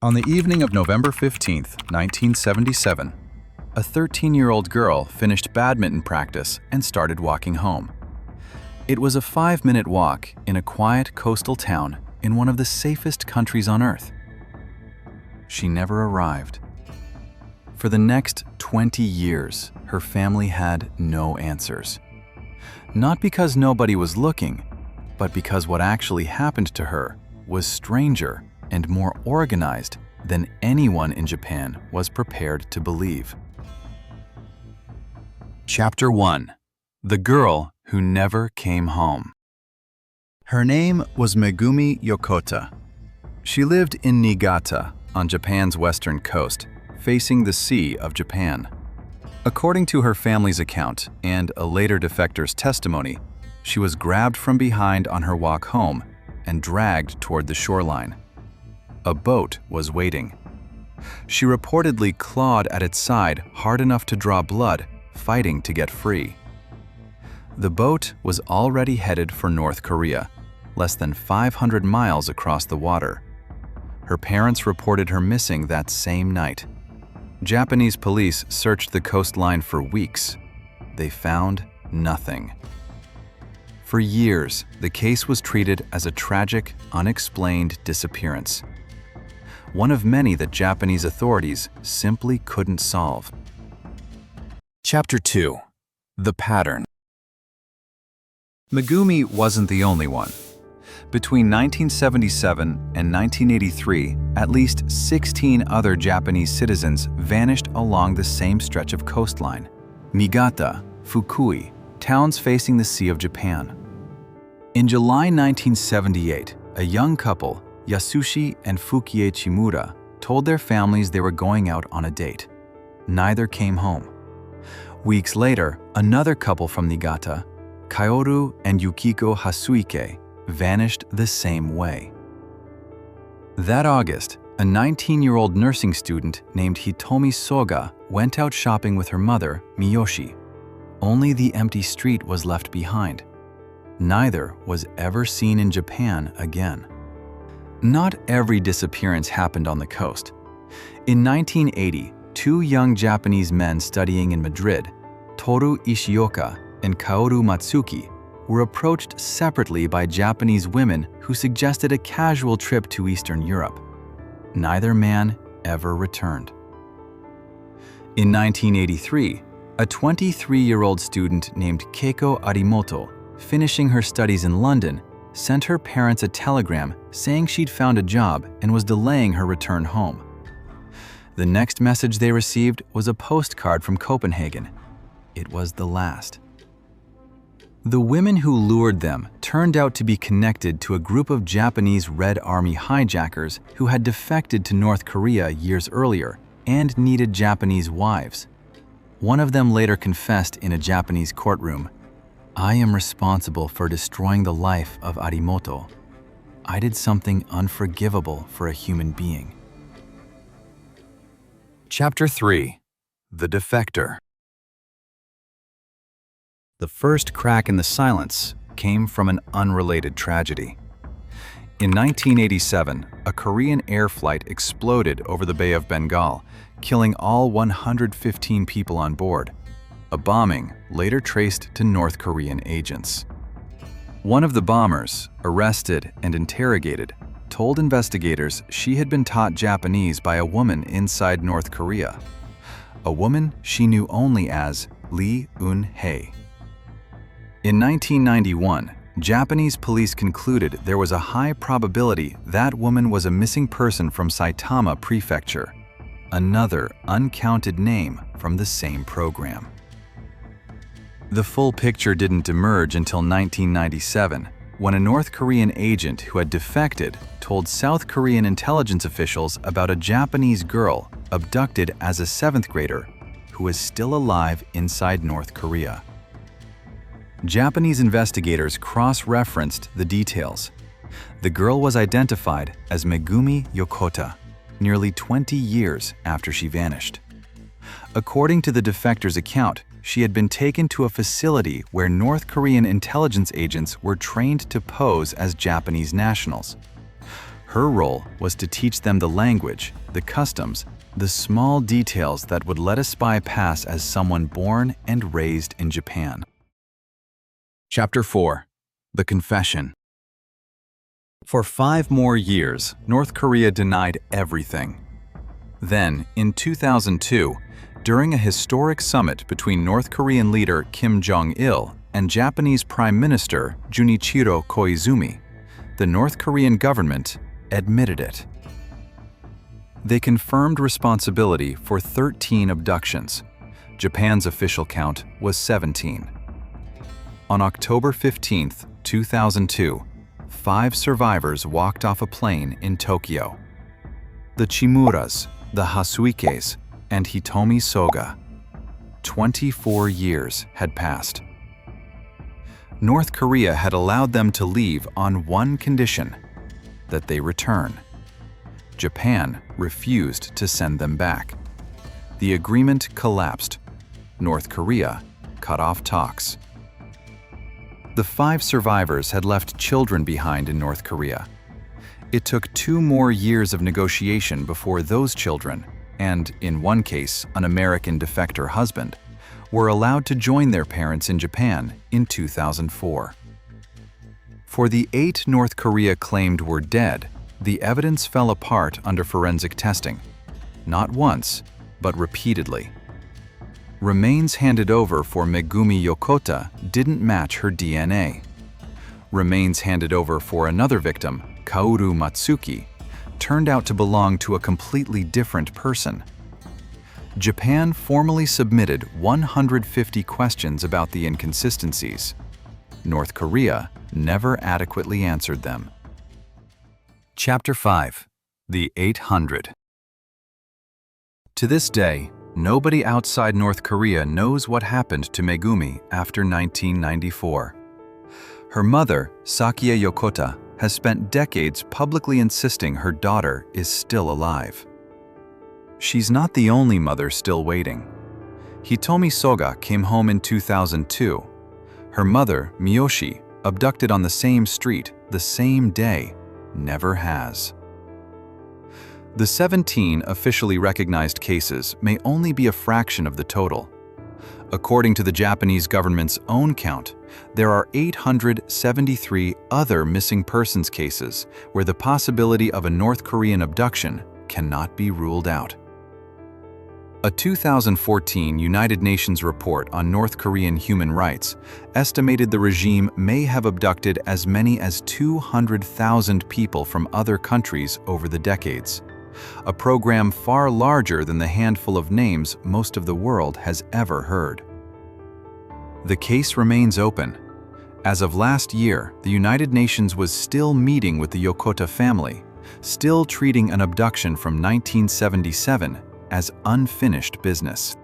On the evening of November 15, 1977, a 13-year-old girl finished badminton practice and started walking home. It was a 5-minute walk in a quiet coastal town in one of the safest countries on Earth. She never arrived. For the next 20 years, her family had no answers. Not because nobody was looking, but because what actually happened to her was stranger and more organized than anyone in Japan was prepared to believe. Chapter 1. The Girl Who Never Came Home. Her name was Megumi Yokota. She lived in Niigata on Japan's western coast, facing the Sea of Japan. According to her family's account and a later defector's testimony, she was grabbed from behind on her walk home and dragged toward the shoreline. A boat was waiting. She reportedly clawed at its side hard enough to draw blood, fighting to get free. The boat was already headed for North Korea, less than 500 miles across the water. Her parents reported her missing that same night. Japanese police searched the coastline for weeks. They found nothing. For years, the case was treated as a tragic, unexplained disappearance. One of many that Japanese authorities simply couldn't solve. Chapter 2. The Pattern. Megumi wasn't the only one. Between 1977 and 1983, at least 16 other Japanese citizens vanished along the same stretch of coastline. Niigata, Fukui, towns facing the Sea of Japan. In July 1978, a young couple, Yasushi and Fukie Chimura, told their families they were going out on a date. Neither came home. Weeks later, another couple from Niigata, Kaoru and Yukiko Hasuike, vanished the same way. That August, a 19-year-old nursing student named Hitomi Soga went out shopping with her mother, Miyoshi. Only the empty street was left behind. Neither was ever seen in Japan again. Not every disappearance happened on the coast. In 1980, two young Japanese men studying in Madrid, Toru Ishioka and Kaoru Matsuki, were approached separately by Japanese women who suggested a casual trip to Eastern Europe. Neither man ever returned. In 1983, a 23-year-old student named Keiko Arimoto, finishing her studies in London, sent her parents a telegram saying she'd found a job and was delaying her return home. The next message they received was a postcard from Copenhagen. It was the last. The women who lured them turned out to be connected to a group of Japanese Red Army hijackers who had defected to North Korea years earlier and needed Japanese wives. One of them later confessed in a Japanese courtroom, "I am responsible for destroying the life of Arimoto. I did something unforgivable for a human being." Chapter 3. The Defector. The first crack in the silence came from an unrelated tragedy. In 1987, a Korean air flight exploded over the Bay of Bengal, killing all 115 people on board. A bombing later traced to North Korean agents. One of the bombers, arrested and interrogated, told investigators she had been taught Japanese by a woman inside North Korea, a woman she knew only as Lee Eun-hae. In 1991, Japanese police concluded there was a high probability that woman was a missing person from Saitama Prefecture, another uncounted name from the same program. The full picture didn't emerge until 1997, when a North Korean agent who had defected told South Korean intelligence officials about a Japanese girl abducted as a 7th grader who was still alive inside North Korea. Japanese investigators cross-referenced the details. The girl was identified as Megumi Yokota, nearly 20 years after she vanished. According to the defector's account, she had been taken to a facility where North Korean intelligence agents were trained to pose as Japanese nationals. Her role was to teach them the language, the customs, the small details that would let a spy pass as someone born and raised in Japan. Chapter 4. The Confession. For 5 more years, North Korea denied everything. Then, in 2002, during a historic summit between North Korean leader Kim Jong-il and Japanese Prime Minister Junichiro Koizumi, the North Korean government admitted it. They confirmed responsibility for 13 abductions. Japan's official count was 17. On October 15, 2002, 5 survivors walked off a plane in Tokyo. The Chimuras, the Hasuikes, and Hitomi Soga. 24 years had passed. North Korea had allowed them to leave on one condition: that they return. Japan refused to send them back. The agreement collapsed. North Korea cut off talks. The 5 survivors had left children behind in North Korea. It took 2 more years of negotiation before those children, and in one case, an American defector husband, were allowed to join their parents in Japan in 2004. For the 8 North Korea claimed were dead, the evidence fell apart under forensic testing, not once, but repeatedly. Remains handed over for Megumi Yokota didn't match her DNA. Remains handed over for another victim, Kaoru Matsuki, turned out to belong to a completely different person. Japan formally submitted 150 questions about the inconsistencies. North Korea never adequately answered them. Chapter 5. The 800. To this day, nobody outside North Korea knows what happened to Megumi after 1994. Her mother, Sakia Yokota, has spent decades publicly insisting her daughter is still alive. She's not the only mother still waiting. Hitomi Soga came home in 2002. Her mother, Miyoshi, abducted on the same street, the same day, never has. The 17 officially recognized cases may only be a fraction of the total. According to the Japanese government's own count, there are 873 other missing persons cases where the possibility of a North Korean abduction cannot be ruled out. A 2014 United Nations report on North Korean human rights estimated the regime may have abducted as many as 200,000 people from other countries over the decades, a program far larger than the handful of names most of the world has ever heard. The case remains open. As of last year, the United Nations was still meeting with the Yokota family, still treating an abduction from 1977 as unfinished business.